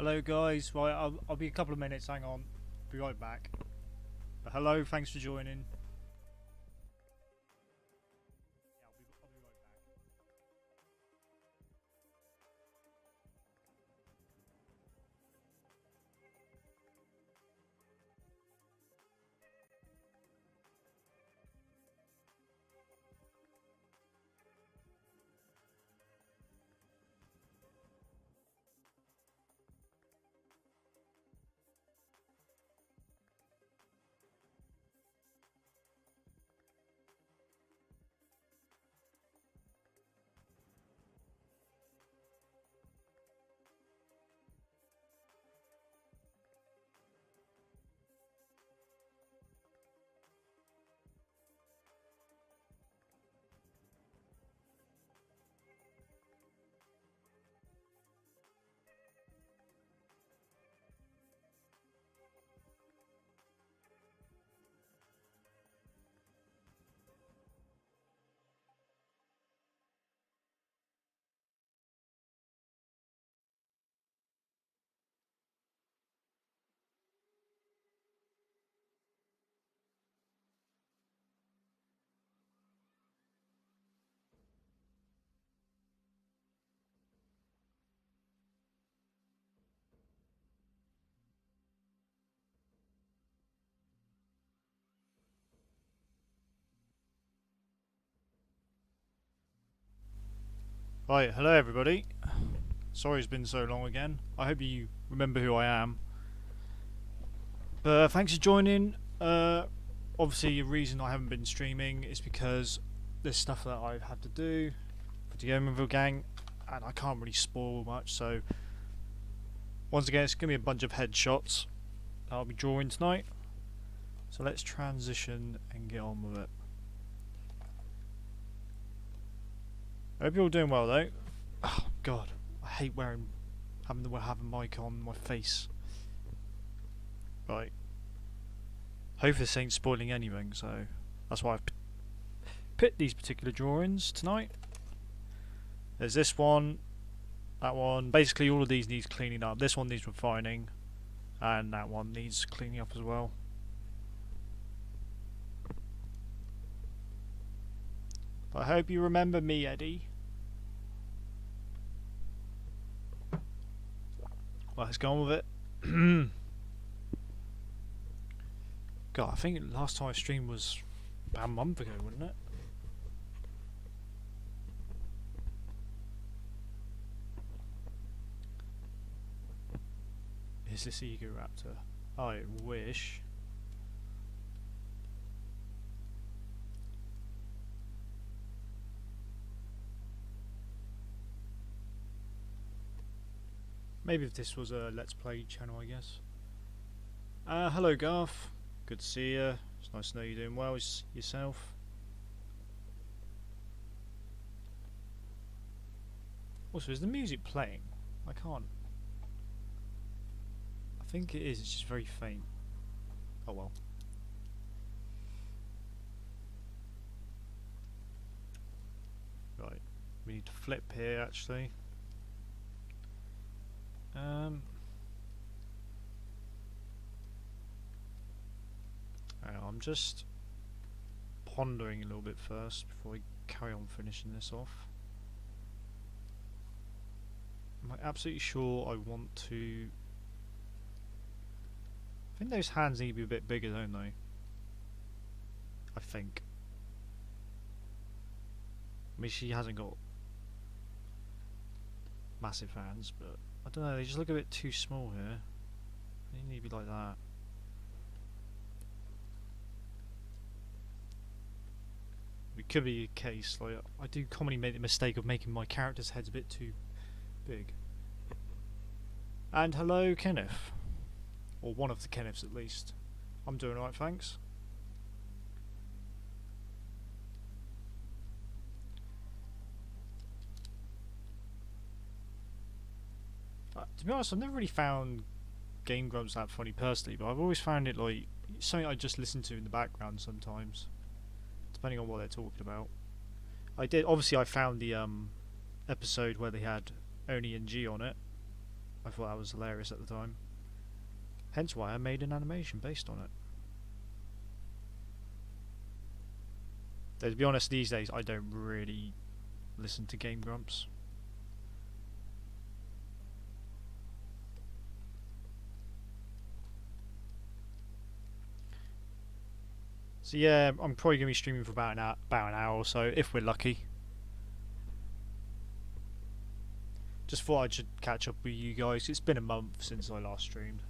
Hello guys, right, I'll be a couple of minutes, hang on, be right back. But hello, thanks for joining. Yeah, I'll be right back. Right, hello everybody. Sorry it's been so long again. I hope you remember who I am. But thanks for joining. Obviously the reason I haven't been streaming is because there's stuff that I've had to do for the Yomanville Gang, and I can't really spoil much, so once again it's going to be a bunch of headshots that I'll be drawing tonight. So let's transition and get on with it. I hope you're all doing well though. Oh god, I hate having a mic on my face. Right. Hope this ain't spoiling anything, so that's why I've picked these particular drawings tonight. There's this one, that one. Basically all of these needs cleaning up. This one needs refining, and that one needs cleaning up as well. But I hope you remember me, Eddie. Well, let's go on with it. God, I think last time I streamed was about a month ago, wasn't it? Is this Ego Raptor? I wish. Maybe if this was a Let's Play channel, I guess. Hello Garth. Good to see you. It's nice to know you're doing well yourself. Also, is the music playing? I can't. I think it is, it's just very faint. Oh well. Right, we need to flip here actually. I'm just pondering a little bit first before I carry on finishing this off. I'm absolutely sure I want to. I think those hands need to be a bit bigger, don't they? I think. I mean, she hasn't got massive hands, but I don't know, they just look a bit too small here. They need to be like that. It could be a case, like, I do commonly make the mistake of making my characters' heads a bit too big. And hello, Kenneth. Or one of the Kenneths, at least. I'm doing alright, thanks. To be honest, I've never really found Game Grumps that funny personally, but I've always found it like something I just listen to in the background sometimes, depending on what they're talking about. Obviously I found the episode where they had Oni and G on it, I thought that was hilarious at the time. Hence why I made an animation based on it. Though, to be honest, these days I don't really listen to Game Grumps. So yeah, I'm probably going to be streaming for about an hour or so, if we're lucky. Just thought I should catch up with you guys. It's been a month since I last streamed.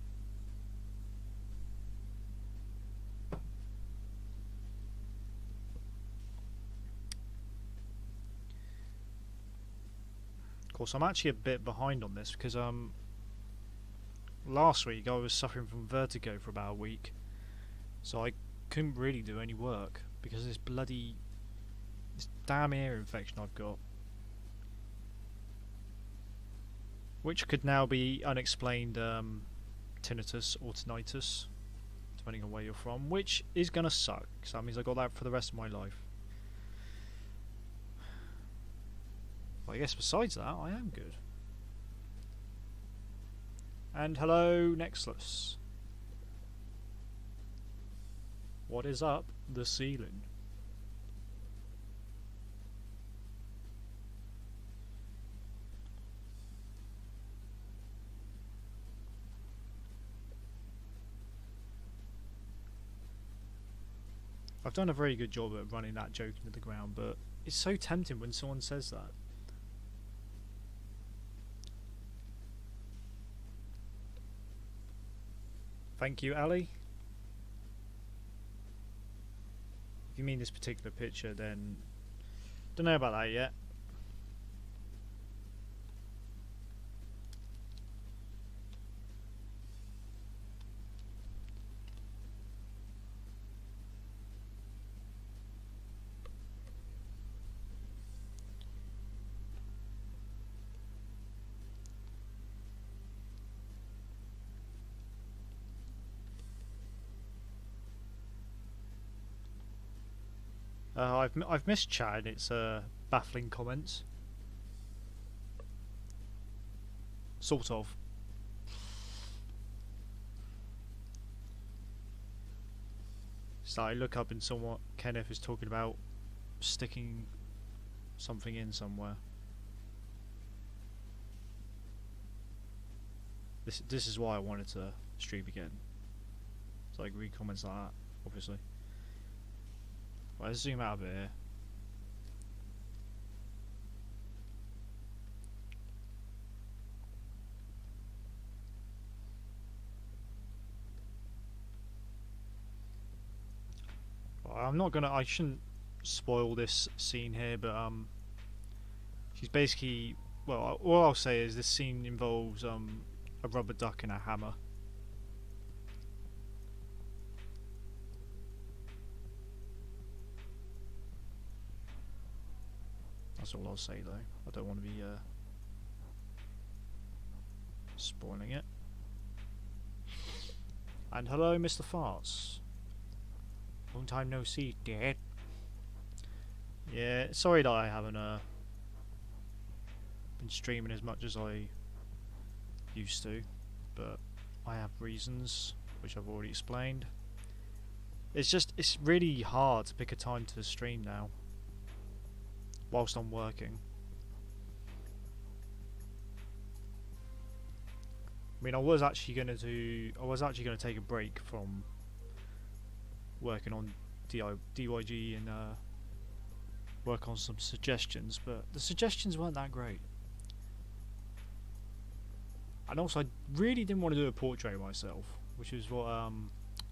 Of course, I'm actually a bit behind on this because last week I was suffering from vertigo for about a week, so I couldn't really do any work because of this damn ear infection I've got, which could now be unexplained tinnitus or tinnitus, depending on where you're from, which is gonna suck. So that means I got that for the rest of my life. But I guess besides that, I am good. And hello, Nextless. What is up the ceiling? I've done a very good job at running that joke into the ground, but it's so tempting when someone says that. Thank you, Ali. If you mean this particular picture, then don't know about that yet. I've missed Chad. It's baffling comments. Sort of. So I look up and somewhat Kenneth is talking about sticking something in somewhere. This is why I wanted to stream again. So I read comments like that, obviously. Right, let's zoom out a bit here. I shouldn't spoil this scene here, but she's basically, well, all I'll say is this scene involves a rubber duck and a hammer. That's all I'll say though. I don't want to be spoiling it. And hello, Mr. Farts. Long time no see, Dad. Yeah, sorry that I haven't been streaming as much as I used to, but I have reasons which I've already explained. It's really hard to pick a time to stream now whilst I'm working. I mean, I was actually gonna take a break from working on DYG and work on some suggestions, but the suggestions weren't that great. And also, I really didn't want to do a portrait of myself, which is what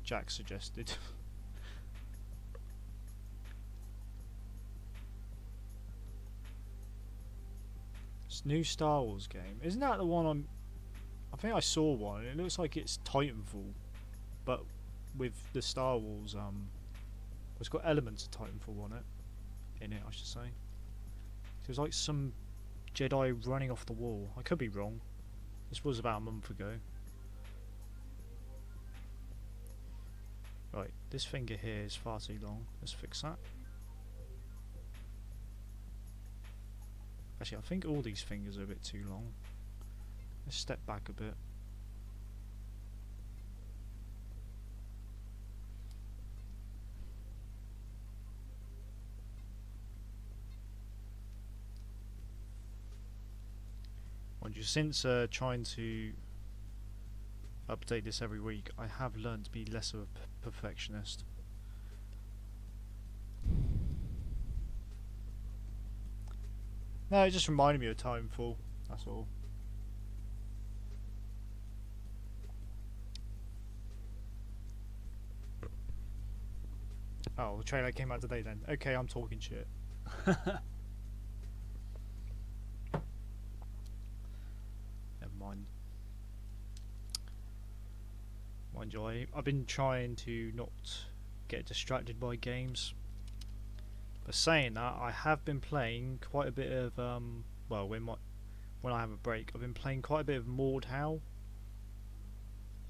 Jack suggested. This new Star Wars game, isn't that the one I think I saw one. It looks like it's Titanfall, but with the Star Wars it's got elements of Titanfall on it. In it, I should say. So it was like some Jedi running off the wall. I could be wrong. This was about a month ago. Right, this finger here is far too long. Let's fix that. Actually, I think all these fingers are a bit too long. Let's step back a bit. Mind you, since trying to update this every week, I have learned to be less of a perfectionist. No, it just reminded me of Timefall, that's all. Oh, the trailer came out today then. Okay, I'm talking shit. Never mind. Mind you, I've been trying to not get distracted by games. But saying that, I have been playing quite a bit of well, when I have a break, I've been playing quite a bit of Mordhau.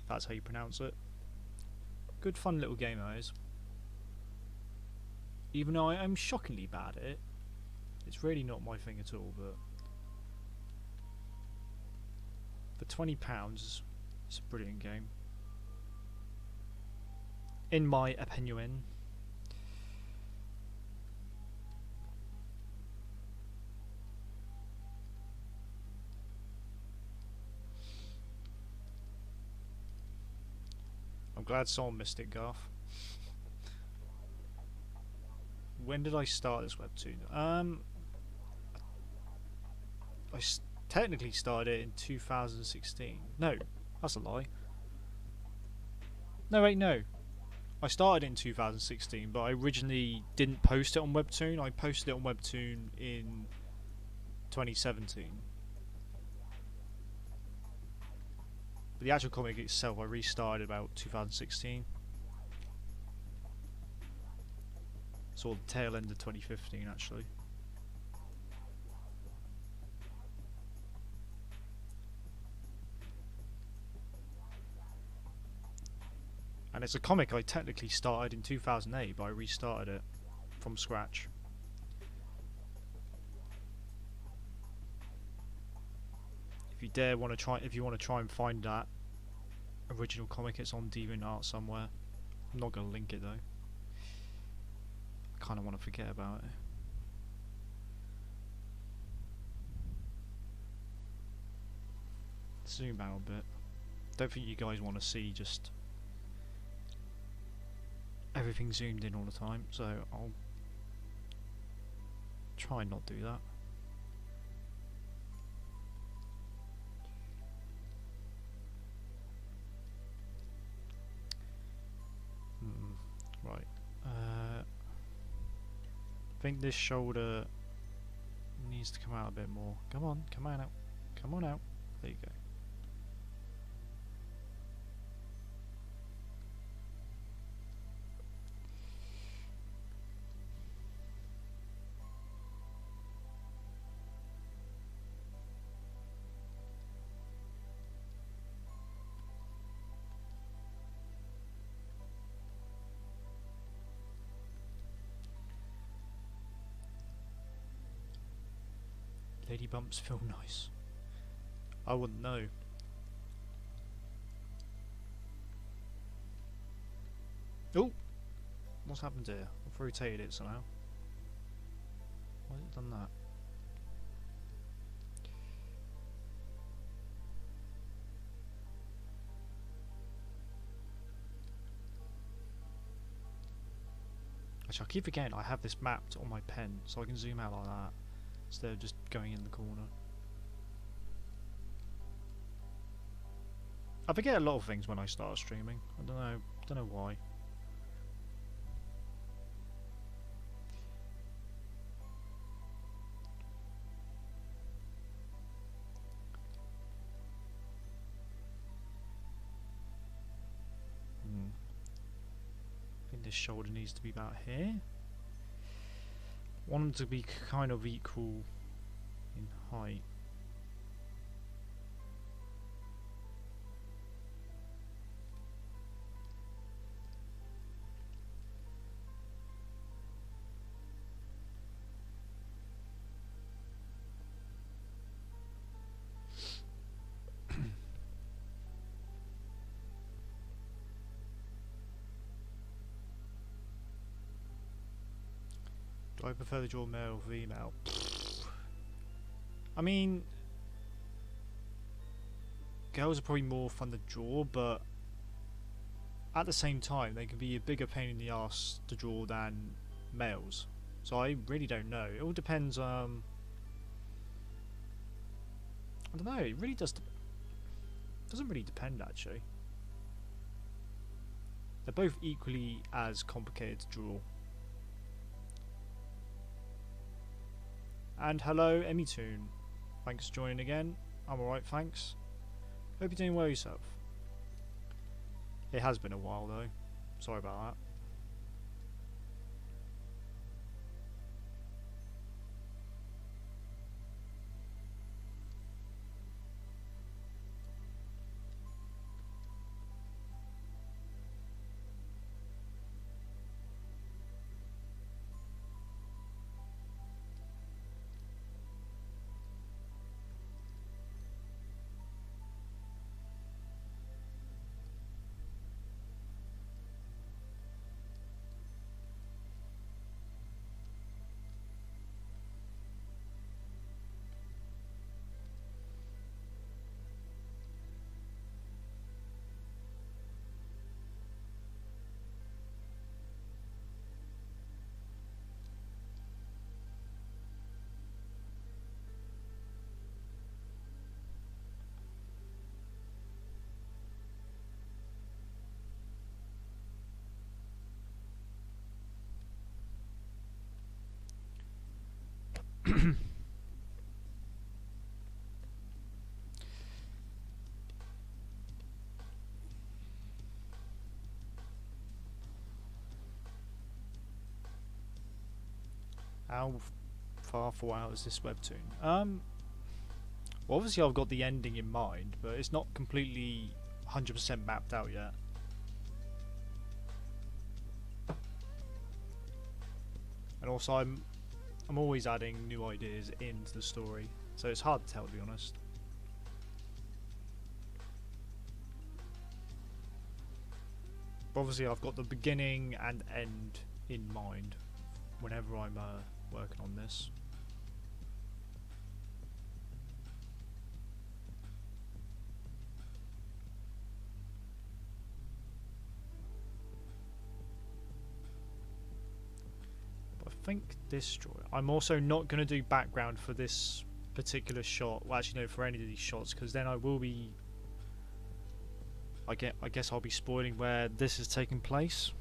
If that's how you pronounce it. Good fun little game that is. Even though I am shockingly bad at it. It's really not my thing at all, but for £20, it's a brilliant game. In my opinion. I'm glad someone missed it, Garth. When did I start this webtoon? I technically started it in 2016. No, that's a lie. No, wait, no. I started it in 2016, but I originally didn't post it on WebToon. I posted it on WebToon in 2017. But the actual comic itself, I restarted about 2016. Sort of the tail end of 2015, actually. And it's a comic I technically started in 2008, but I restarted it from scratch. If you want to try and find that original comic, it's on DeviantArt somewhere. I'm not gonna link it though. I kind of want to forget about it. Zoom out a bit. Don't think you guys want to see just everything zoomed in all the time, so I'll try and not do that. Right. I think this shoulder needs to come out a bit more. Come on out. Come on out. There you go. Lady bumps feel nice. I wouldn't know. Oh! What's happened here? I've rotated it somehow. Why has it done that? Actually, I keep forgetting I have this mapped on my pen, so I can zoom out like that instead of just going in the corner. I forget a lot of things when I start streaming. I don't know why. I think this shoulder needs to be about here. Want them to be kind of equal in height. Do I prefer to draw male or female? I mean, girls are probably more fun to draw, but at the same time, they can be a bigger pain in the ass to draw than males. So I really don't know. It all depends. I don't know. It really doesn't really depend actually. They're both equally as complicated to draw. And hello, EmmyToon. Thanks for joining again. I'm alright, thanks. Hope you're doing well yourself. It has been a while though. Sorry about that. How far out is this webtoon? Well, obviously I've got the ending in mind, but it's not completely 100% mapped out yet. And also I'm always adding new ideas into the story, so it's hard to tell, to be honest. But obviously I've got the beginning and end in mind whenever I'm working on this. But I think this drawing, I'm also not going to do background for this particular shot, well actually no, for any of these shots, because then I will be, I guess I'll be spoiling where this is taking place.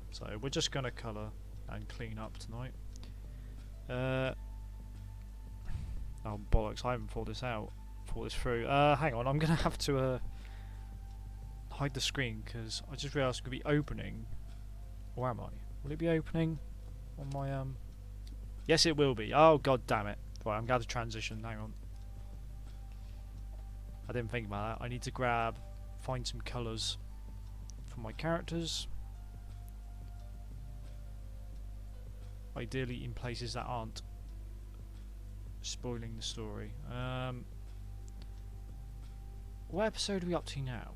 So we're just going to colour and clean up tonight. Oh bollocks, I haven't thought this through. Hang on, I'm going to have to hide the screen because I just realised it's going to be opening. Or am I? Will it be opening on my Yes it will be. Oh god damn it. Right, I'm going to transition, hang on. I didn't think about that. I need to find some colours for my characters. Ideally in places that aren't spoiling the story. What episode are we up to now?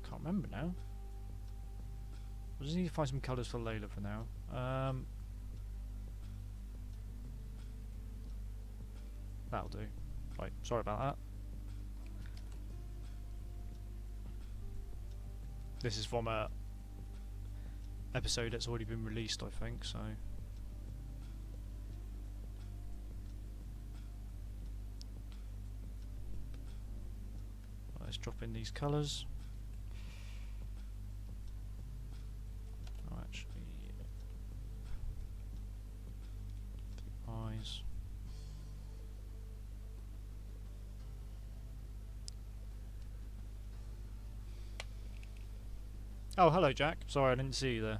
Can't remember now. I just need to find some colours for Layla for now. That'll do. Right, sorry about that. This is from a episode that's already been released, I think, so let's drop in these colours. Oh, actually, the eyes. Oh, hello Jack. Sorry I didn't see you there.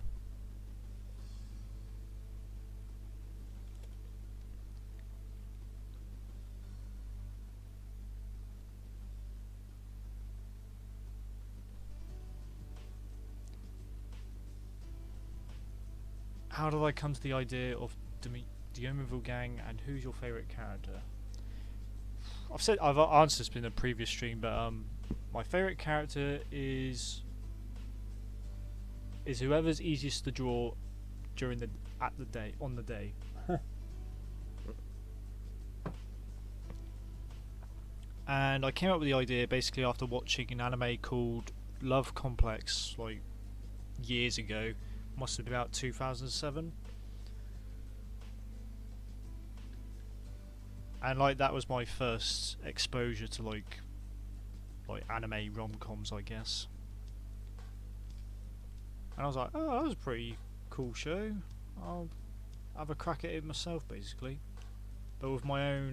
How did I come to the idea of the Yomanville Gang, and who's your favourite character? I've answered this in a previous stream, but my favourite character is whoever's easiest to draw during at the day, on the day. And I came up with the idea basically after watching an anime called Love Complex, like years ago. Must have been about 2007. And like that was my first exposure to like anime rom-coms, I guess. And I was like, oh, that was a pretty cool show. I'll have a crack at it myself, basically, but with my own,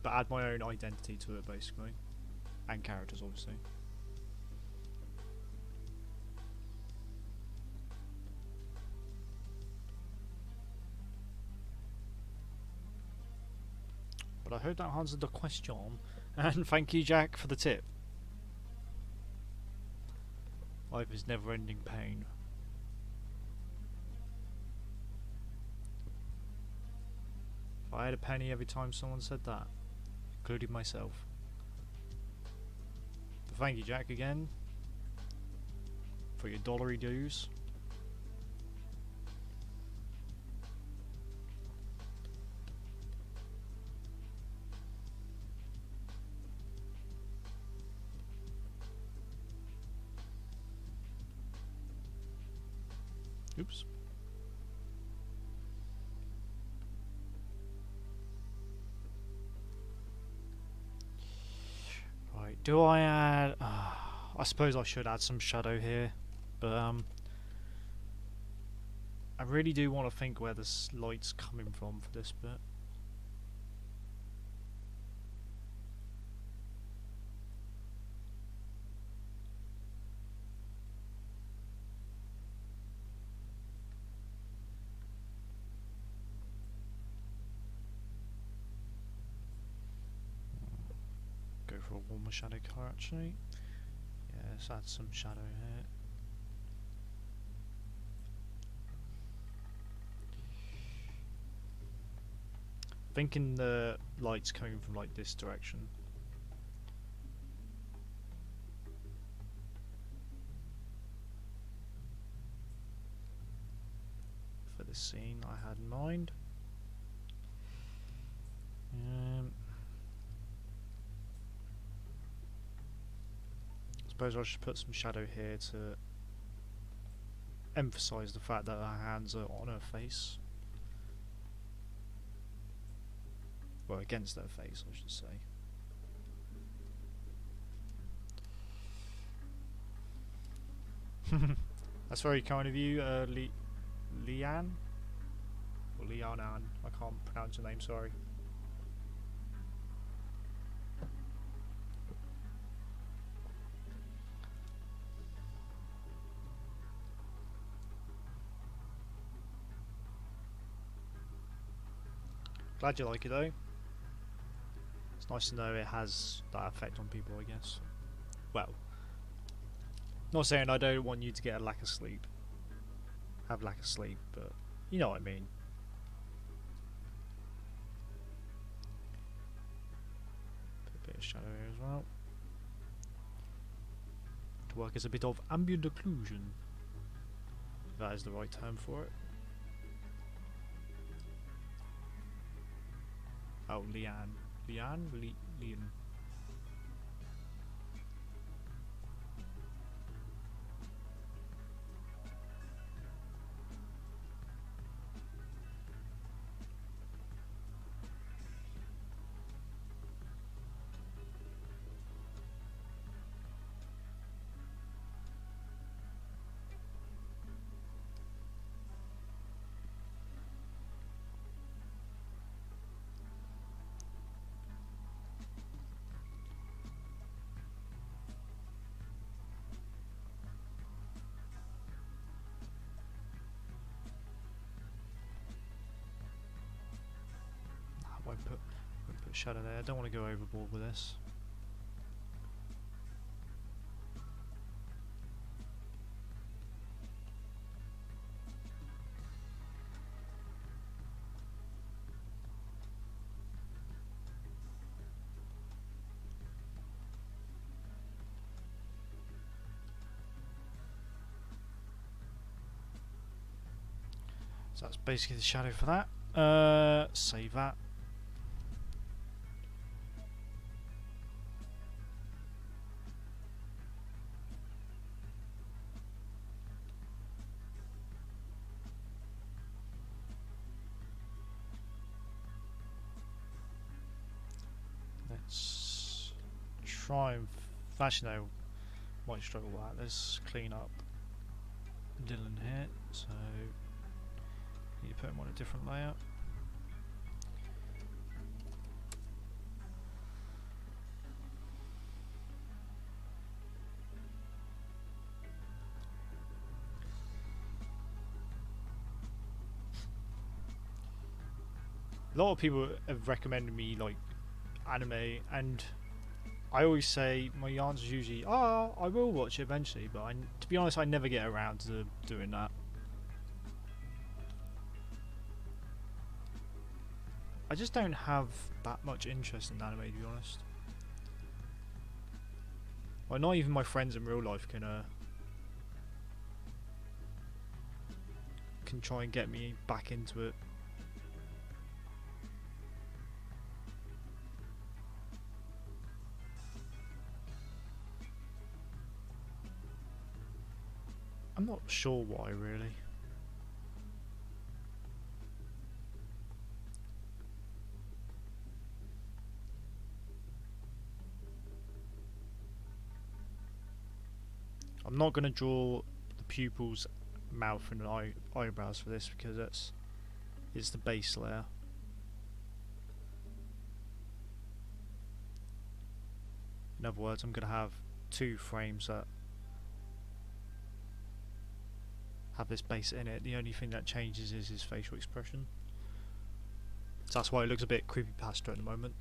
but add my own identity to it, basically, and characters, obviously. But I hope that answered the question, and thank you, Jack, for the tip. Life is never-ending pain. If I had a penny every time someone said that, including myself. But thank you, Jack, again, for your dollary dues. Oops. Right, do I add... I suppose I should add some shadow here, but I really do want to think where this light's coming from for this bit. Go for a warmer shadow colour actually. Yeah, let's add some shadow here. Thinking the light's coming from like this direction. For this scene I had in mind. Suppose I should put some shadow here to emphasise the fact that her hands are on her face. Well, against her face, I should say. That's very kind of you, Leanne? Or Leanne, I can't pronounce your name, sorry. Glad you like it though. It's nice to know it has that effect on people, I guess. Well, not saying I don't want you to get a lack of sleep. Have lack of sleep, but you know what I mean. Put a bit of shadow here as well. To work as a bit of ambient occlusion. If that is the right term for it. Oh, Leanne. Leanne? Leanne. Won't put shadow there. I don't want to go overboard with this. So that's basically the shadow for that. Save that. Let's try and actually no, might struggle with that. Let's clean up Dylan here. So need to put him on a different layout. A lot of people have recommended me like anime, and I always say my answer is usually, "Oh, I will watch it eventually," but to be honest, I never get around to doing that. I just don't have that much interest in anime, to be honest. Like, not even my friends in real life can try and get me back into it. I'm not sure why, really. I'm not going to draw the pupils, mouth and eyebrows for this because it's the base layer. In other words, I'm going to have 2 frames that have this base in it. The only thing that changes is his facial expression. So that's why it looks a bit creepypasta at the moment.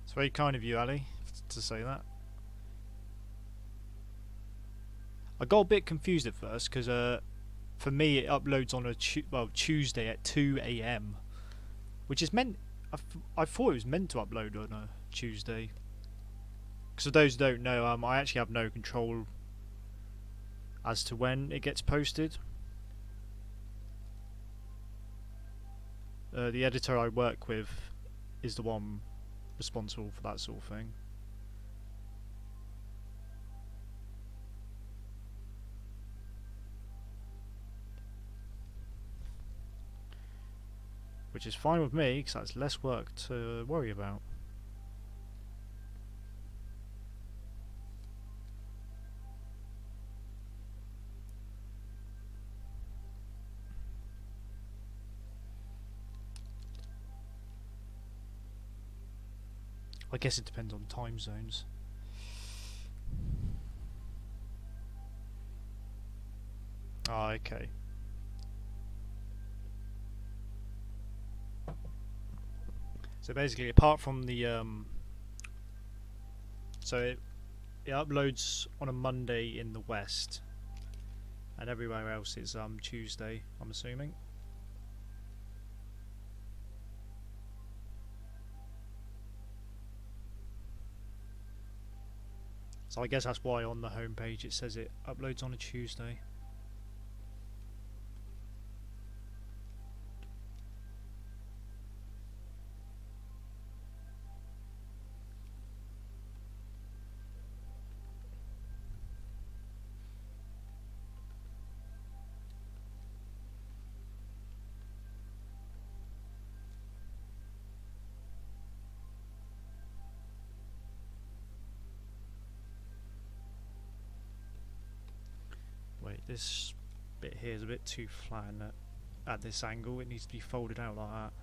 It's very kind of you, Ali, to say that. I got a bit confused at first because for me it uploads on a Tuesday at 2 AM, which is meant. I thought it was meant to upload on a Tuesday. Because for those who don't know, I actually have no control as to when it gets posted. The editor I work with is the one responsible for that sort of thing. Which is fine with me, because that's less work to worry about. I guess it depends on time zones. Ah, okay. So basically, apart from the so it uploads on a Monday in the West, and everywhere else is Tuesday, I'm assuming. So I guess that's why on the homepage it says it uploads on a Tuesday. Wait, this bit here is a bit too flat at this angle. It needs to be folded out like that.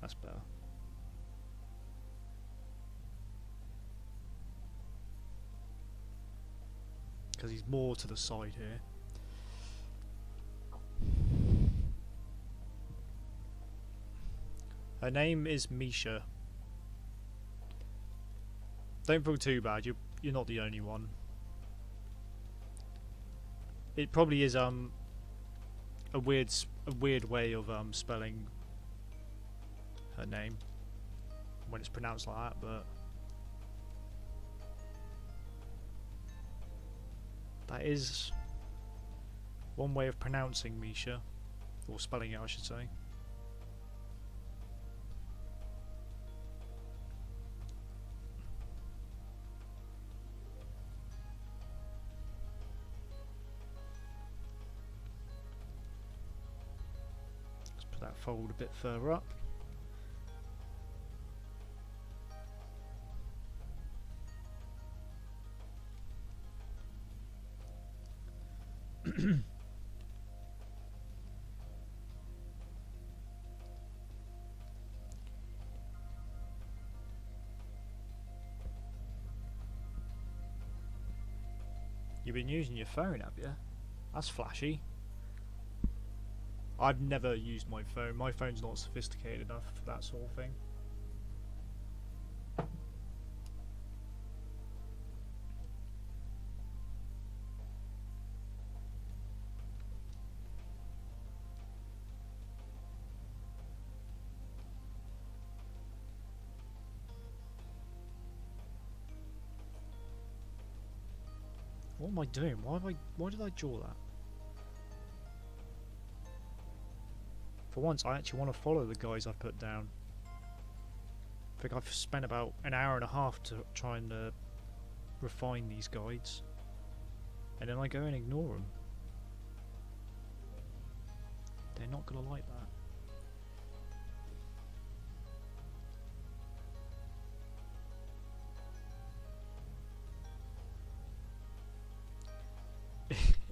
That's better. Because he's more to the side here. Her name is Misha. Don't feel too bad. You're not the only one. It probably is a weird way of spelling her name. when it's pronounced like that, but that is one way of pronouncing Misha, or spelling it, I should say. Let's put that fold a bit further up. You've been using your phone, have you? That's flashy. I've never used my phone. My phone's not sophisticated enough for that sort of thing. What am I doing? Why did I draw that? For once, I actually want to follow the guys I've put down. I think I've spent about an hour and a half to try and refine these guides. And then I go and ignore them. They're not going to like that.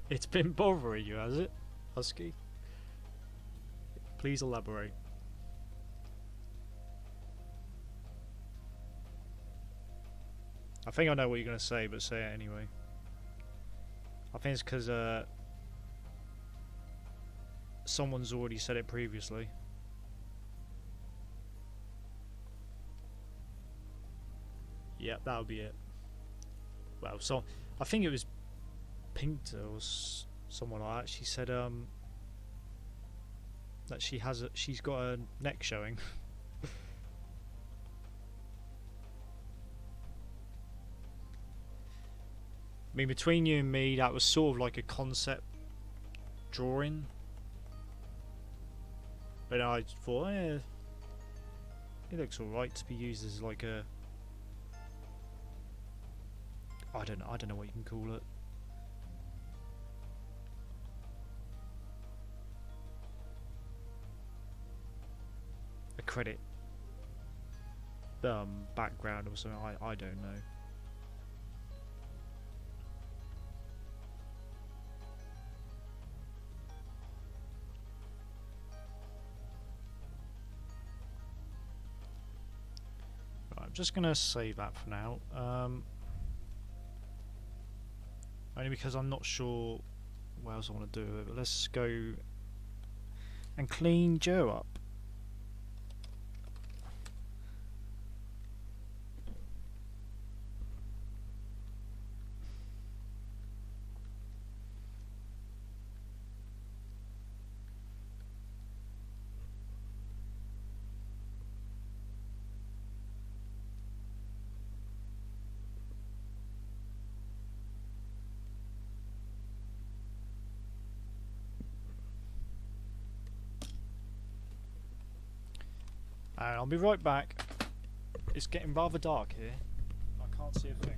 It's been bothering you, has it, Husky? Please elaborate. I think I know what you're going to say, but say it anyway. I think it's because someone's already said it previously. Yeah, that would be it. Well, so I think it was Pinkter or someone like that. She said that she's got a neck showing. I mean, between you and me, that was sort of like a concept drawing. But I thought, it looks alright to be used as like a, I don't know what you can call it. A credit background or something. I don't know. Right, I'm just gonna save that for now. Only because I'm not sure what else I want to do with it. But let's go and clean Joe up. And I'll be right back. It's getting rather dark here. I can't see a thing.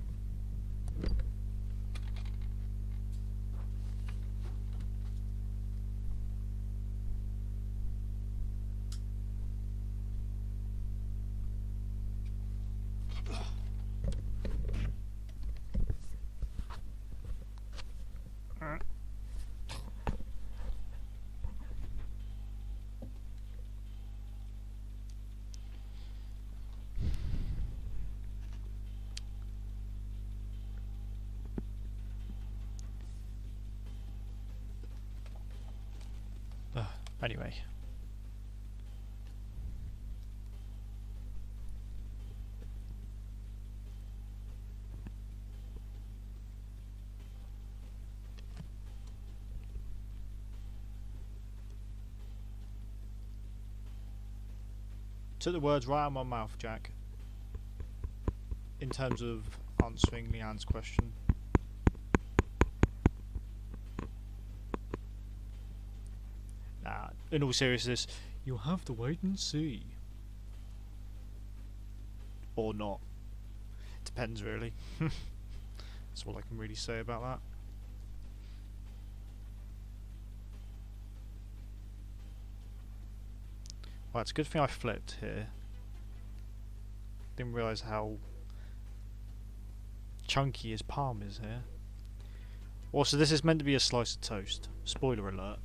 Anyway. Took the words right out of my mouth, Jack. in terms of answering Leanne's question. Nah, in all seriousness, you'll have to wait and see. Or not. Depends, really. That's all I can really say about that. Well, it's a good thing I flipped here. Didn't realise how chunky his palm is here. Also, this is meant to be a slice of toast. Spoiler alert.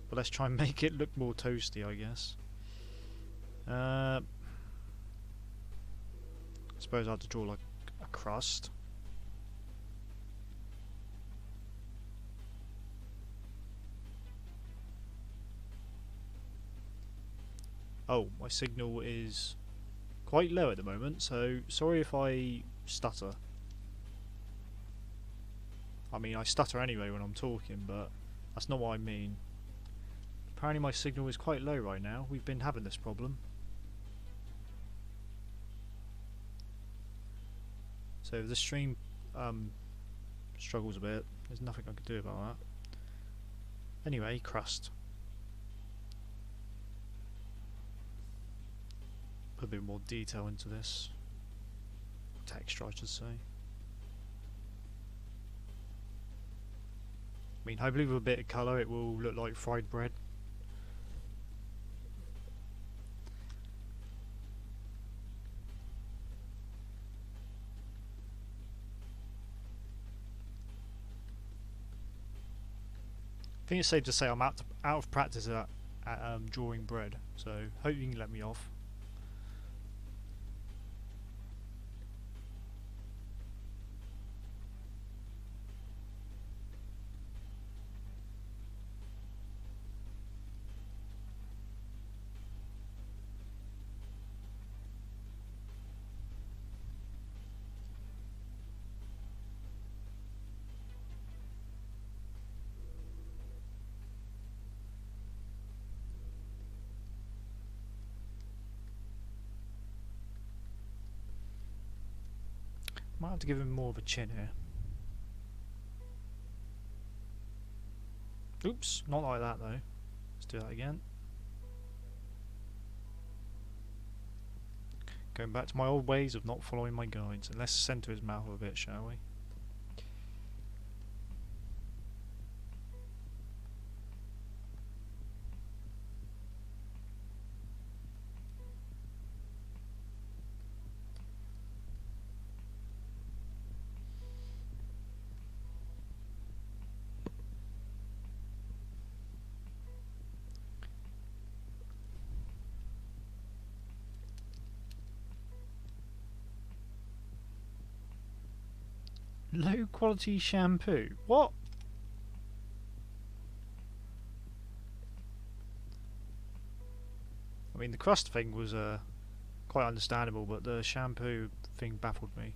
But let's try and make it look more toasty, I guess. I suppose I have to draw like a crust. Oh, my signal is quite low at the moment, so sorry if I stutter. I mean, I stutter anyway when I'm talking, but that's not what I mean. Apparently my signal is quite low right now. We've been having this problem. So if the stream struggles a bit, there's nothing I can do about that. Anyway, crust. Put a bit more detail into this. Texture, I should say. I mean, hopefully with a bit of colour it will look like fried bread. I think it's safe to say I'm out of practice at drawing bread, so hope you can let me off. Might have to give him more of a chin here. Oops, not like that though. Let's do that again. Going back to my old ways of not following my guides. And let's centre his mouth a bit, shall we? Low quality shampoo. What? I mean, the crust thing was quite understandable, but the shampoo thing baffled me.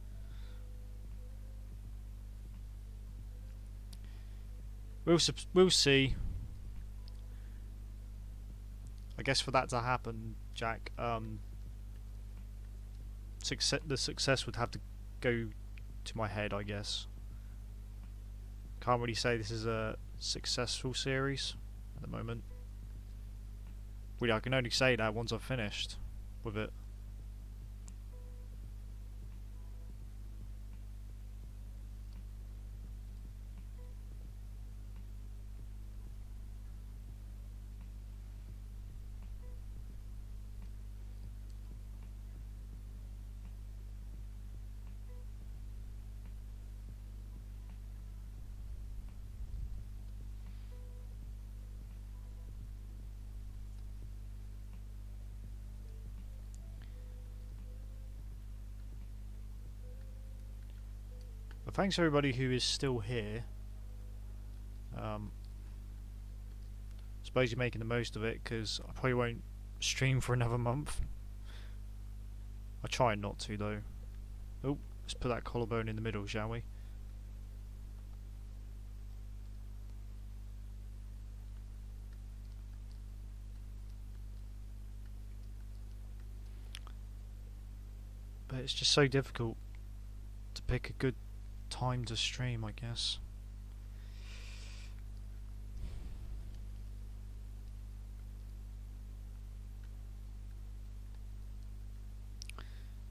We'll see. I guess for that to happen, Jack, the success would have to go to my head, I guess. Can't really say this is a successful series at the moment. Really, I can only say that once I've finished with it. But thanks everybody who is still here. Suppose you're making the most of it, because I probably won't stream for another month. I try not to though. Oh, let's put that collarbone in the middle, shall we? But it's just so difficult to pick a good time to stream, I guess.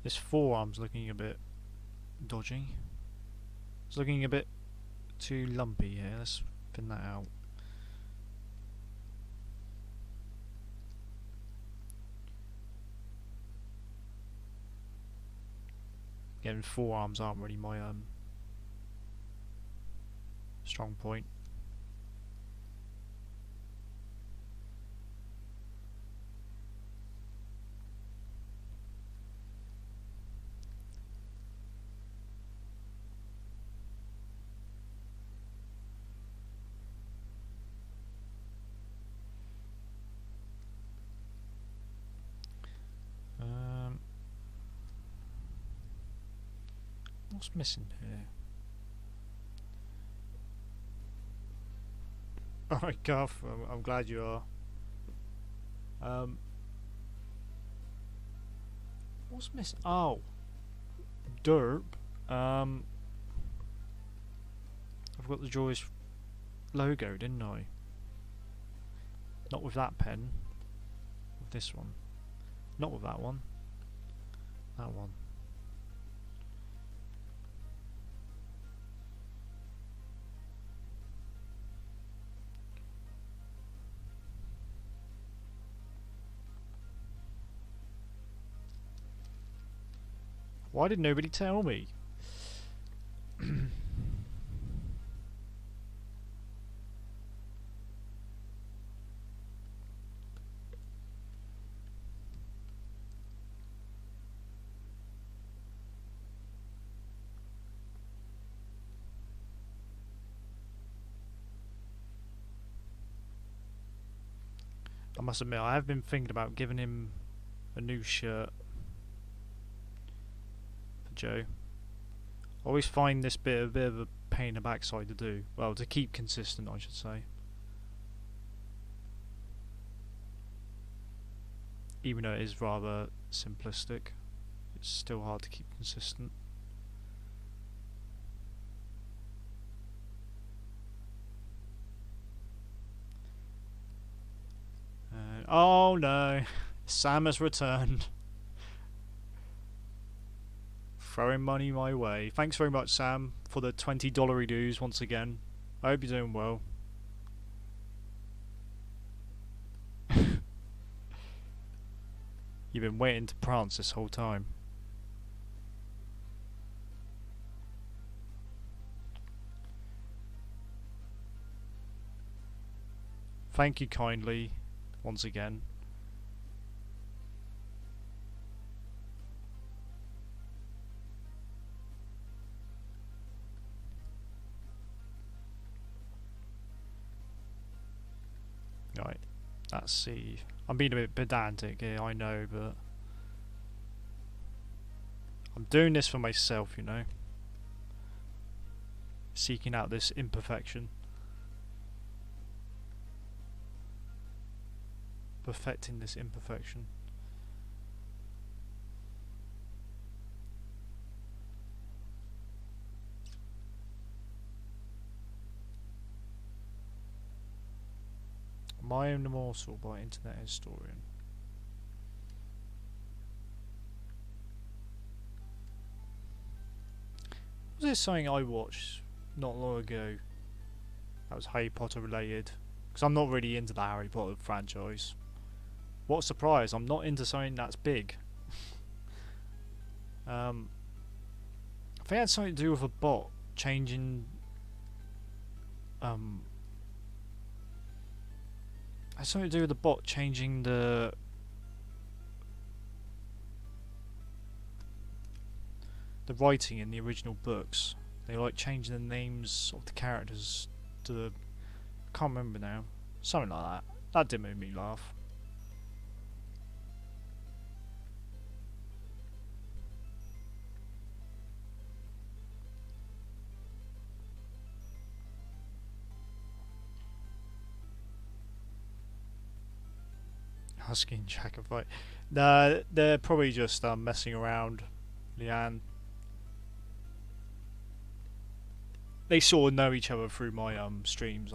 This forearm's looking a bit dodgy. It's looking a bit too lumpy here. Let's thin that out. Again, forearms aren't really my strong point. What's missing here? Alright, Garth, I'm glad you are. What's missing? Oh, derp. I've got the Joyous logo, didn't I? Not with that pen. With this one. Not with that one. That one. Why did nobody tell me? I must admit, I have been thinking about giving him a new shirt for Joe. I always find this bit a bit of a pain in the backside to do. Well, to keep consistent, I should say. Even though it is rather simplistic, it's still hard to keep consistent. Oh no, Sam has returned. Throwing money my way. Thanks very much, Sam, for the $20 dues once again. I hope you're doing well. You've been waiting to prance this whole time. Thank you kindly, once again. Right, let's see. I'm being a bit pedantic here, I know, but I'm doing this for myself, you know. Seeking out this imperfection. Perfecting this imperfection. My Own Morsel by Internet Historian. Was there something I watched not long ago that was Harry Potter related? Because I'm not really into the Harry Potter franchise. What a surprise, I'm not into something that's big. I think it had something to do with a bot changing it had something to do with the bot changing the writing in the original books. They like changing the names of the characters to the, I can't remember now. Something like that. That did make me laugh. Husky and Jack are fight. Nah, they're probably just messing around. Leanne. They sort of know each other through my streams.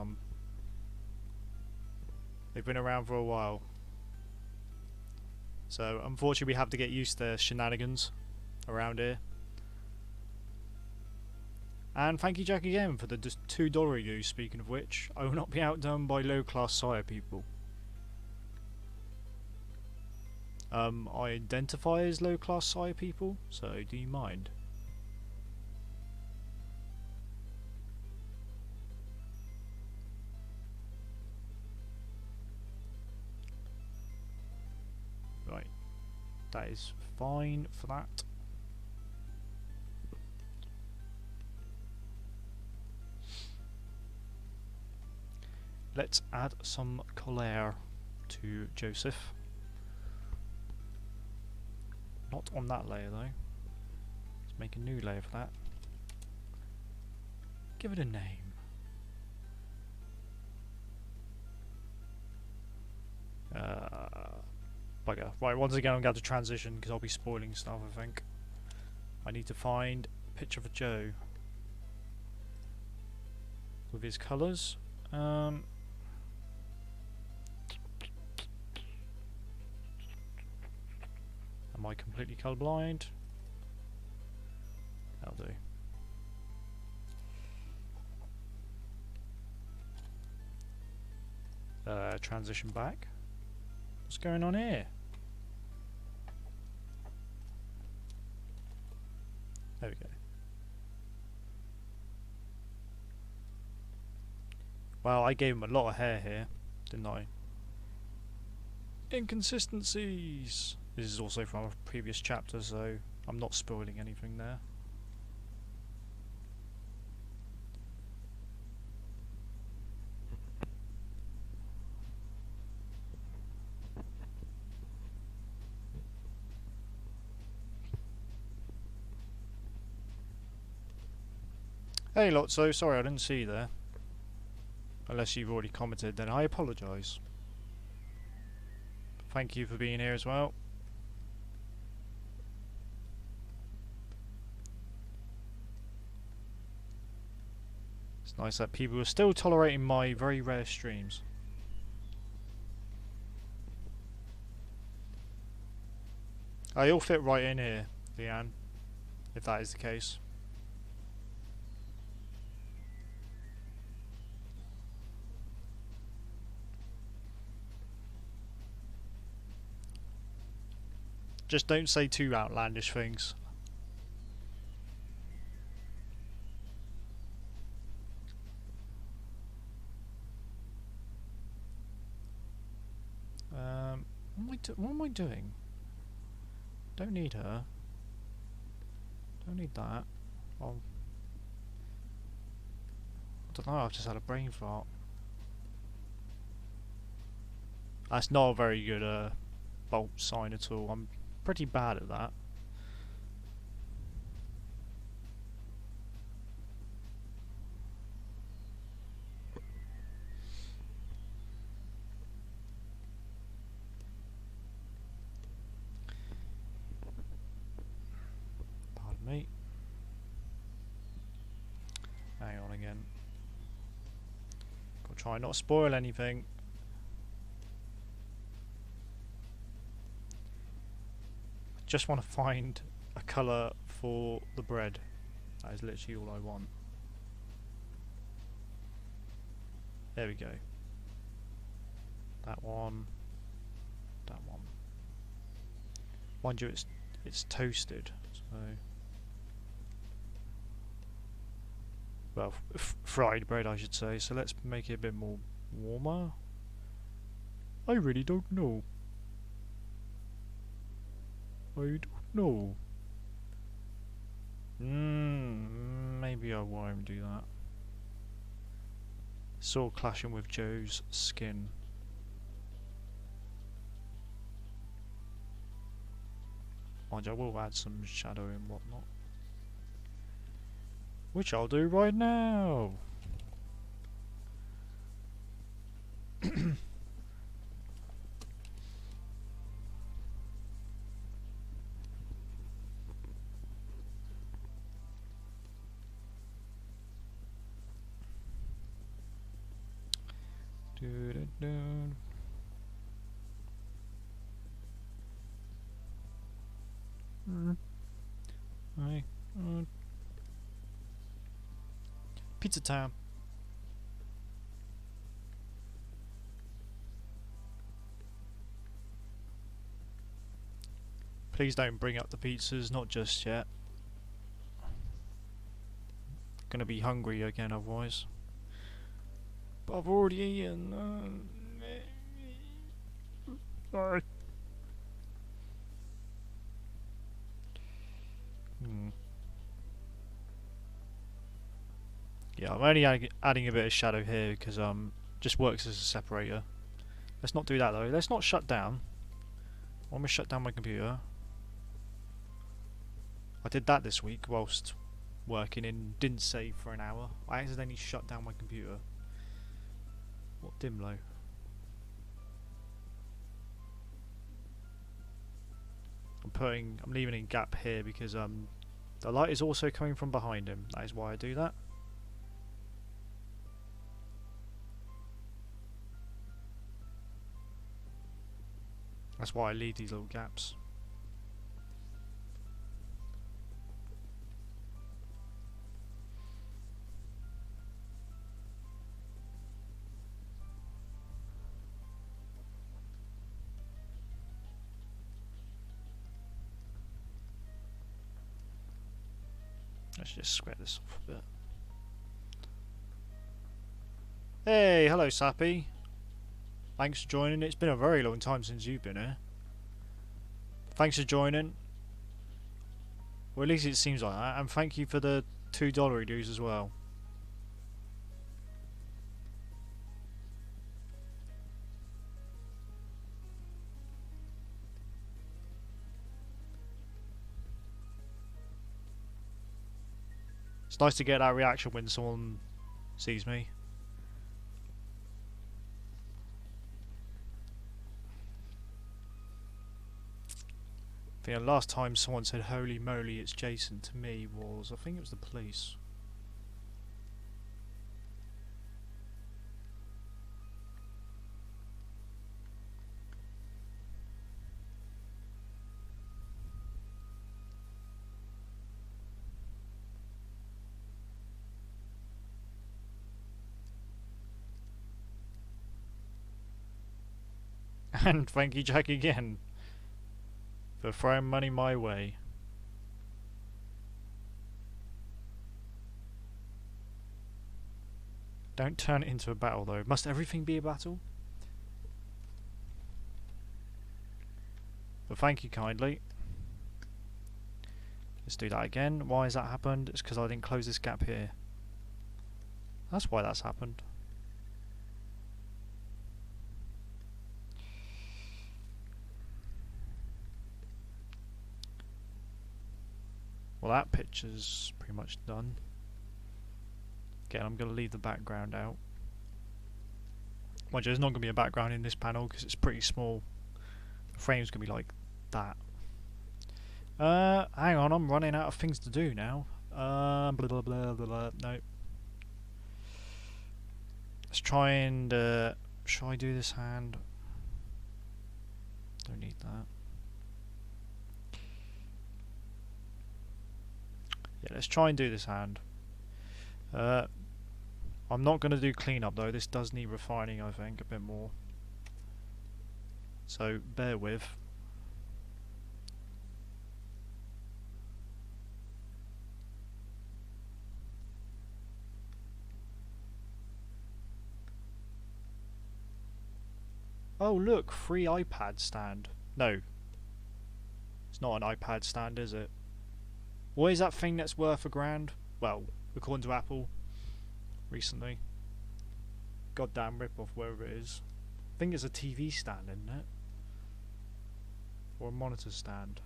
They've been around for a while. So unfortunately we have to get used to shenanigans around here. And thank you Jack again for the $2 review. Speaking of which, I will not be outdone by low class sire people. I identify as low class sire people, so do you mind? Right, that is fine for that. Let's add some colour to Joseph. Not on that layer though. Let's make a new layer for that. Give it a name. Bugger. Right, once again I'm going to transition because I'll be spoiling stuff, I think. I need to find a picture of Joe with his colours. Am I completely colourblind? That'll do. Transition back. What's going on here? There we go. Well, I gave him a lot of hair here, didn't I? Inconsistencies! This is also from a previous chapter, so I'm not spoiling anything there. Hey Lotso, sorry I didn't see you there. Unless you've already commented, then I apologise. Thank you for being here as well. It's nice that people are still tolerating my very rare streams. You'll fit right in here, Leanne, if that is the case. Just don't say too outlandish things. What am I doing? Don't need her. Don't need that. I don't know, I've just had a brain fart. That's not a very good bolt sign at all. I'm pretty bad at that. Pardon me. Hang on again. Gotta try not to spoil anything. Just want to find a colour for the bread. That is literally all I want. There we go. That one. That one. Mind you, it's toasted, so well, fried bread, I should say. So let's make it a bit more warmer. I really don't know. I don't know. Maybe I won't do that. Sort of clashing with Joe's skin. Mind you, I will add some shadow and whatnot. Which I'll do right now. Right. Pizza time. Please don't bring up the pizzas, not just yet. Gonna be hungry again otherwise. But I've already eaten. Sorry. Yeah, I'm only adding a bit of shadow here because just works as a separator. Let's not do that though. Let's not shut down. I want to shut down my computer. I did that this week whilst working and didn't save for an hour. I accidentally shut down my computer. What dim low? I'm leaving a gap here because the light is also coming from behind him. That is why I do that. That's why I leave these little gaps. Let's just square this off a bit. Hey, hello Sappy. Thanks for joining. It's been a very long time since you've been here. Thanks for joining. Well, at least it seems like that. And thank you for the $2 dues as well. It's nice to get that reaction when someone sees me. I think the last time someone said holy moly it's Jason to me was, I think it was the police. And thank you Jack again for throwing money my way. Don't turn it into a battle though. Must everything be a battle? But thank you kindly. Let's do that again. Why has that happened? It's because I didn't close this gap here. That's why that's happened. Well, that picture's pretty much done. Again, I'm going to leave the background out. Mind you, there's not going to be a background in this panel because it's pretty small. The frame's going to be like that. Hang on, I'm running out of things to do now. Blah blah blah blah blah. No. Let's try and shall I do this hand? Don't need that. Yeah, let's try and do this hand. I'm not going to do cleanup though. This does need refining, I think, a bit more. So bear with. Oh look, free iPad stand. No. It's not an iPad stand, is it? What is that thing that's worth $1,000? Well, according to Apple, recently. Goddamn rip-off, wherever it is. I think it's a TV stand, isn't it? Or a monitor stand.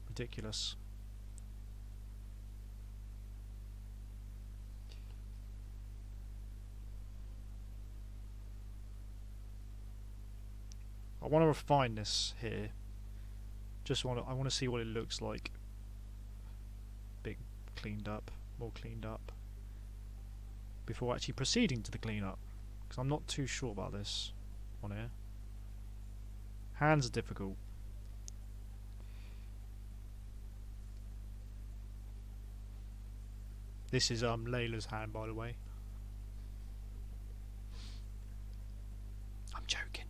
Ridiculous. I want to refine this here. I want to see what it looks like. Bit cleaned up, more cleaned up. Before actually proceeding to the cleanup. because I'm not too sure about this on here. Hands are difficult. This is Layla's hand, by the way. I'm joking.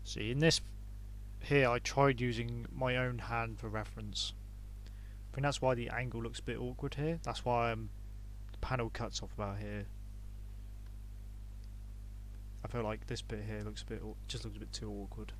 See, in this here, I tried using my own hand for reference. I think that's why the angle looks a bit awkward here. That's why the panel cuts off about here. I feel like this bit here looks just looks a bit too awkward.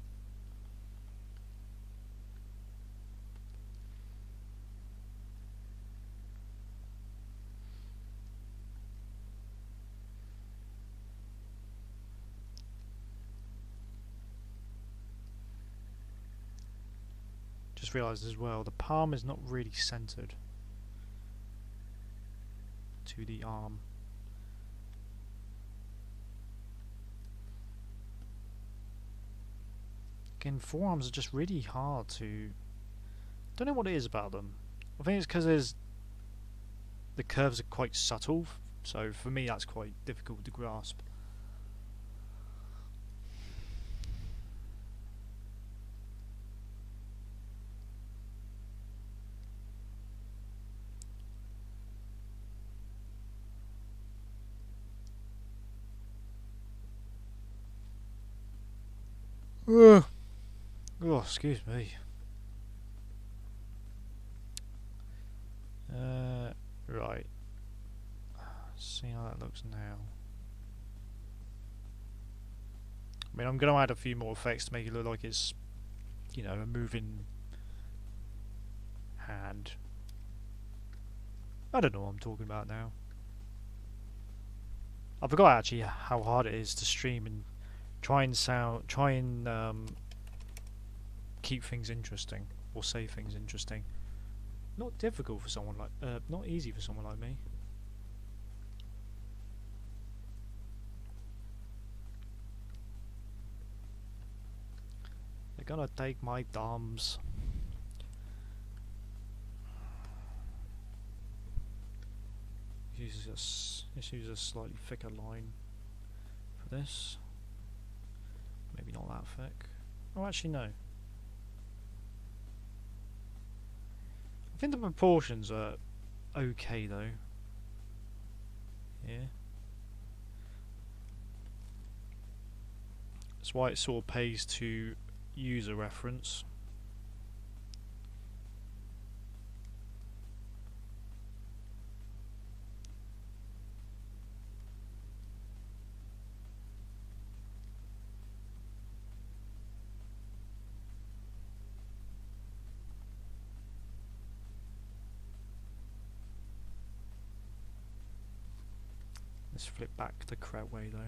Just realised as well, the palm is not really centred to the arm. Again, forearms are just really hard to... Don't know what it is about them. I think it's because the curves are quite subtle, so for me that's quite difficult to grasp. Oh, excuse me. Right. See how that looks now. I mean, I'm going to add a few more effects to make it look like it's, you know, a moving hand. I don't know what I'm talking about now. I forgot actually how hard it is to stream and try and keep things interesting or say things interesting. Not difficult for someone like, not easy for someone like me. They're gonna take my thumbs. Let's use a slightly thicker line for this. Maybe not that thick. Oh, actually no. I think the proportions are okay though. Yeah. That's why it sort of pays to use a reference. Let's flip back the correct way though.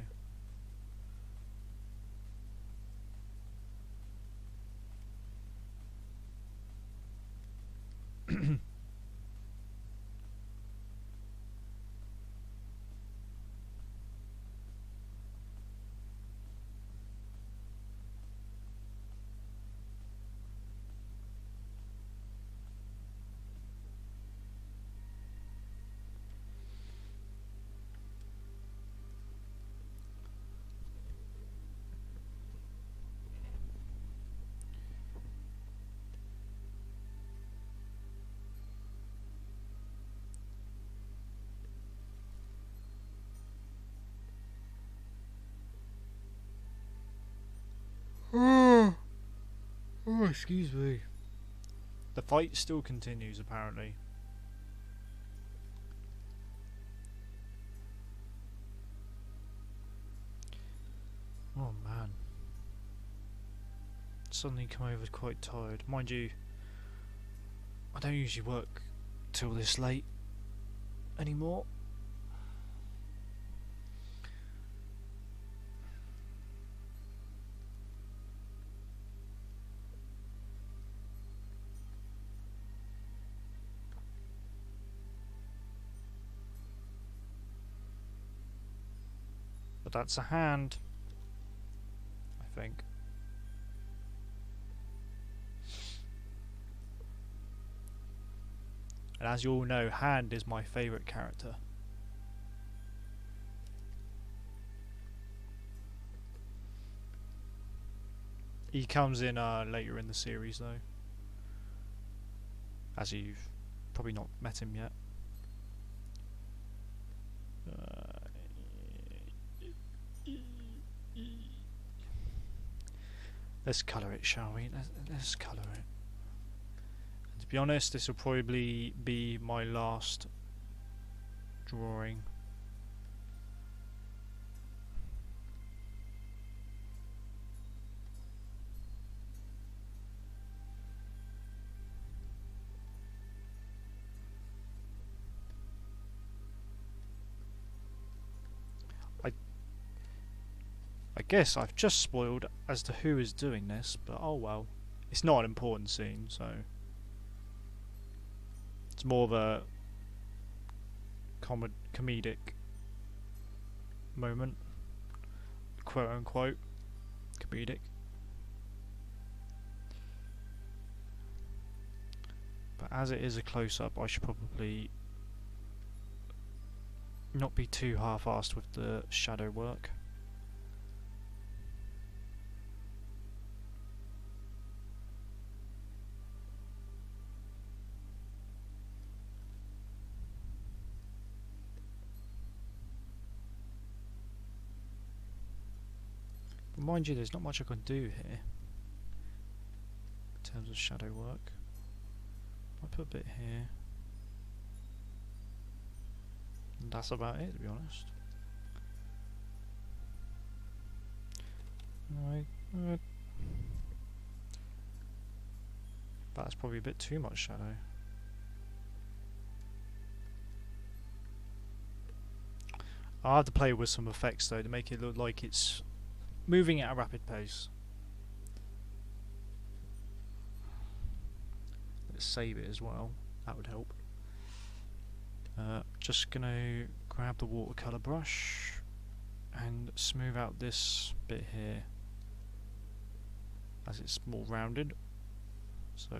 Oh, excuse me. The fight still continues, apparently. Oh man. Suddenly come over quite tired. Mind you, I don't usually work till this late anymore. That's a hand, I think. And as you all know, Hand is my favourite character. He comes in later in the series though, as you've probably not met him yet. Let's colour it, shall we? Let's colour it. And to be honest, this will probably be my last drawing. I guess I've just spoiled as to who is doing this, but oh well. It's not an important scene, so it's more of a comedic moment, quote unquote, comedic. But as it is a close-up, I should probably not be too half-assed with the shadow work. Mind you, there's not much I can do here in terms of shadow work. I'll put a bit here. And that's about it, to be honest. Alright. That's probably a bit too much shadow. I'll have to play with some effects though to make it look like it's moving at a rapid pace. Let's save it as well, that would help. Just gonna grab the watercolour brush and smooth out this bit here as it's more rounded, so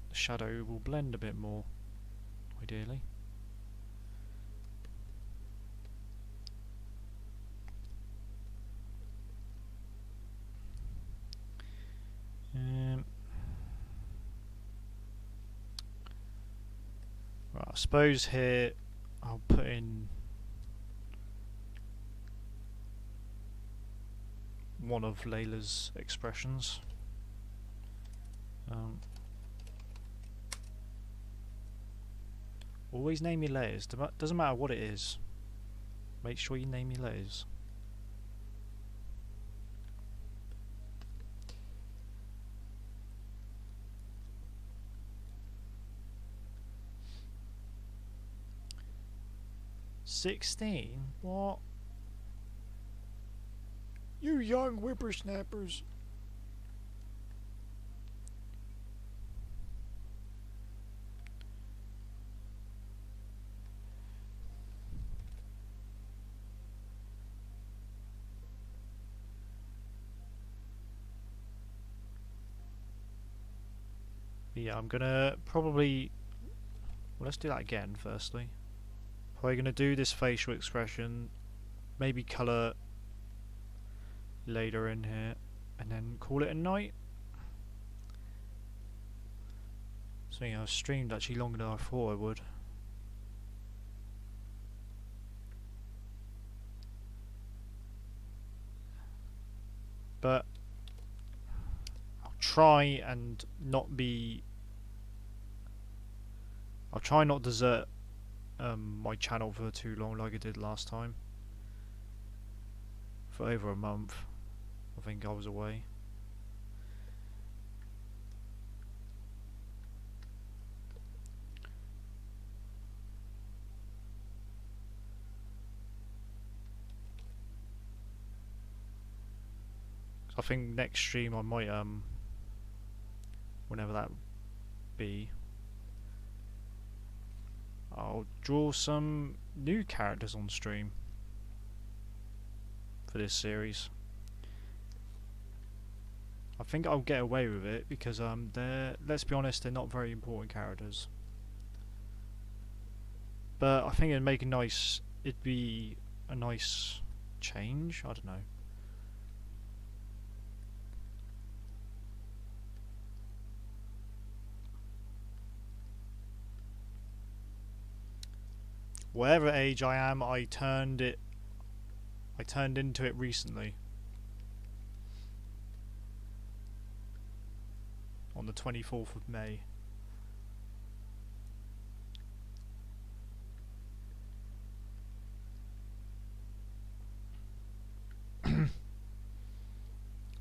the shadow will blend a bit more, ideally. Right, I suppose here I'll put in one of Layla's expressions. Always name your layers, doesn't matter what it is, make sure you name your layers. $16? What? You young whippersnappers. Yeah, I'm gonna probably... Well, let's do that again firstly. Probably gonna do this facial expression, maybe colour later in here, and then call it a night. So yeah, I've streamed actually longer than I thought I would. But I'll try and not be... I'll try not desert my channel for too long like I did last time. For over a month, I think I was away. So I think next stream I might whenever that be, I'll draw some new characters on stream. for this series. I think I'll get away with it because they're, let's be honest, they're not very important characters. But I think it'd be a nice change. I don't know. Whatever age I am, I turned into it recently. On the 24th of May.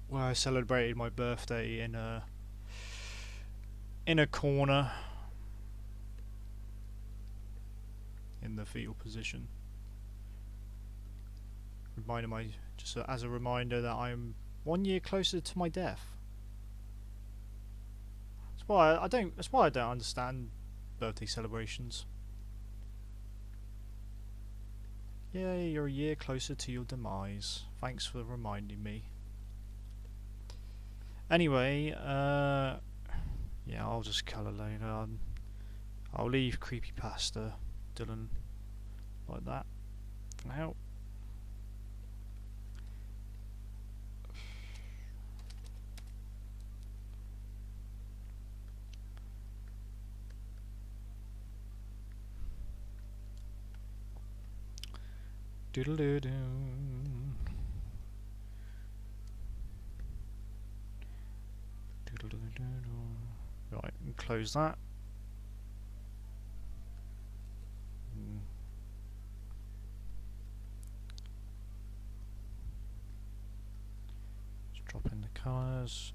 Where I celebrated my birthday in a corner in the fetal position. Just as a reminder that I'm 1 year closer to my death. That's why I don't understand birthday celebrations. Yeah, you're a year closer to your demise. Thanks for reminding me. Anyway, yeah, I'll just colour later. I'll leave creepypasta, Dylan, like that for now. Doodle-doo-doo. Right, and close that. Just drop in the colours.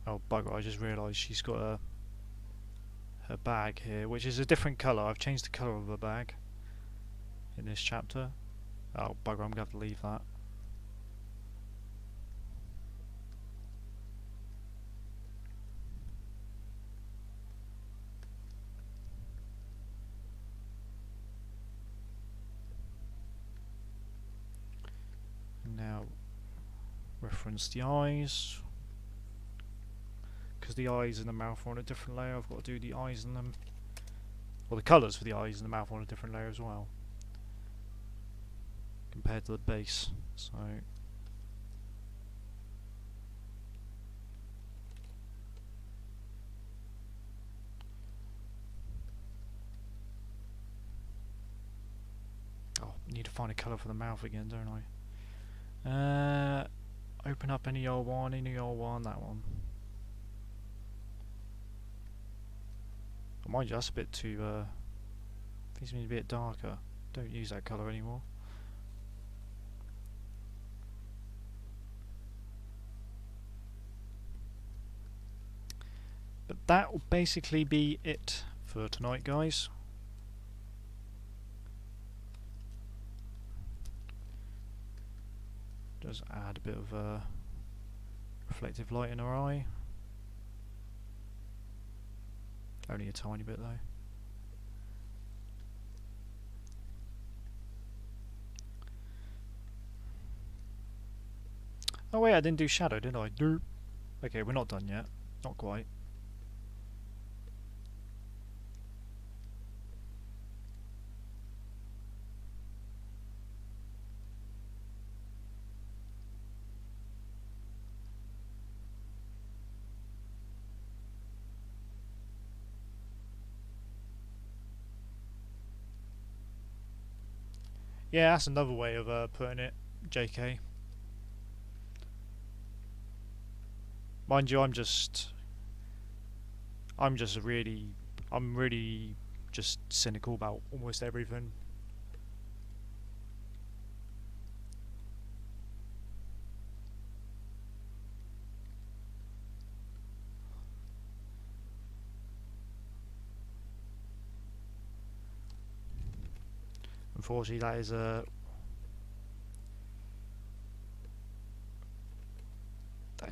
Oh bugger, I just realised she's got her bag here, which is a different colour. I've changed the colour of her bag in this chapter. Oh bugger, I'm going to have to leave that. Now reference the eyes, because the eyes and the mouth are on a different layer. I've got to do the eyes and them, or the colours for the eyes and the mouth on a different layer as well, compared to the base. So oh, need to find a colour for the mouth again, don't I? Open up any old one, that one. Mind you, that's a bit too, needs to be a bit darker. Don't use that colour anymore. But that will basically be it for tonight, guys. Just add a bit of reflective light in her eye. Only a tiny bit though. Oh wait, I didn't do shadow, did I? Derp. Okay, we're not done yet. Not quite. Yeah, that's another way of putting it, JK. Mind you, I'm really just cynical about almost everything. Unfortunately, that is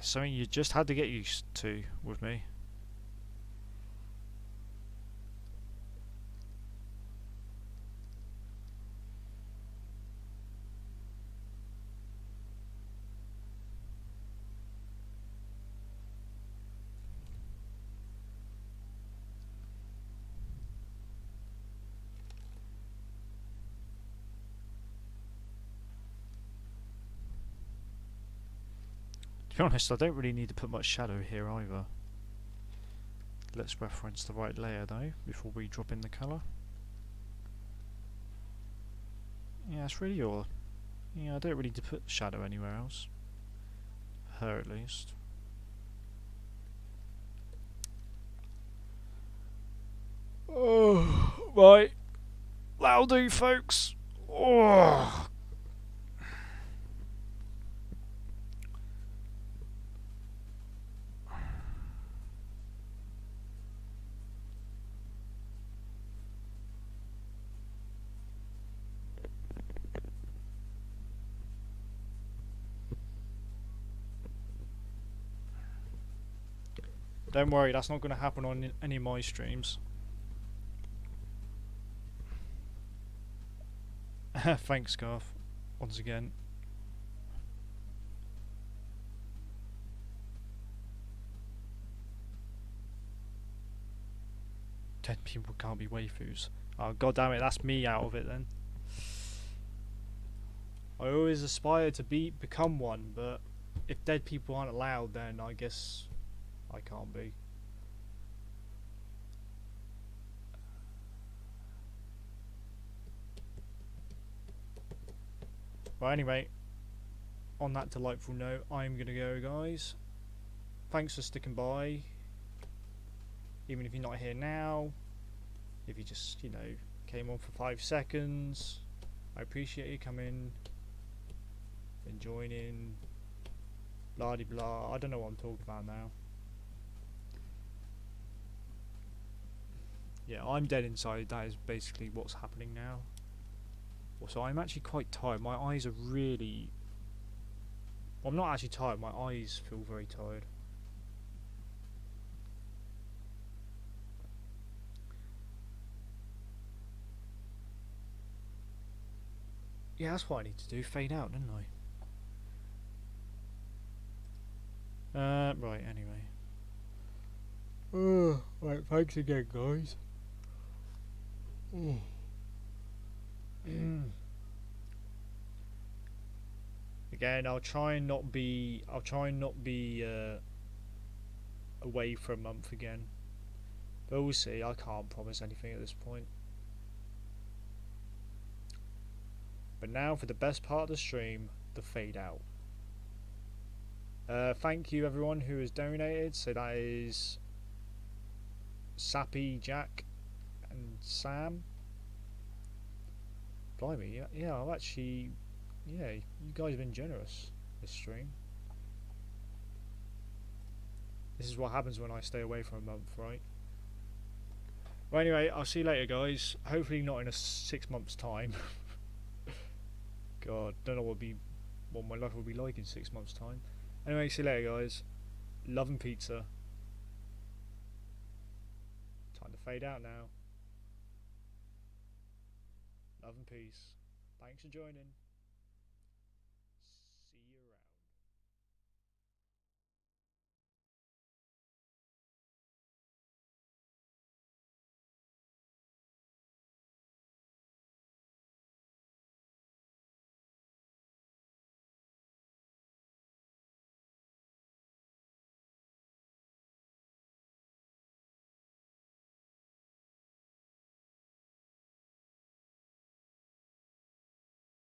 something you just had to get used to with me. be honest, I don't really need to put much shadow here either. Let's reference the right layer though, before we drop in the colour. Yeah, it's really all. Yeah, I don't really need to put shadow anywhere else. Her at least. Oh, right. That'll do, folks. Oh. Don't worry, that's not going to happen on any of my streams. Thanks, Garth. Once again. Dead people can't be waifus. Oh, god damn it, that's me out of it then. I always aspire to become one, but if dead people aren't allowed, then I guess I can't be. Well, anyway, on that delightful note, I'm gonna go, guys. Thanks for sticking by. Even if you're not here now, if you just, you know, came on for 5 seconds, I appreciate you coming and joining. Blah de blah. I don't know what I'm talking about now. Yeah, I'm dead inside. That is basically what's happening now. So I'm actually quite tired. My eyes are really... Well, I'm not actually tired. My eyes feel very tired. Yeah, that's what I need to do. Fade out, didn't I? Right, anyway. Right, thanks again, guys. Again, I'll try and not be away for a month again. But we'll see. I can't promise anything at this point. But now for the best part of the stream, the fade out. Thank you everyone who has donated. So that is Sappy, Jack and Sam. Blimey, yeah, I've actually, yeah, you guys have been generous this stream. This is what happens when I stay away for a month, right? Well, anyway, I'll see you later, guys. Hopefully not in a 6 months' time. God, don't know what my life will be like in 6 months' time. Anyway, see you later, guys. Love and pizza. Time to fade out now. Love and peace. Thanks for joining.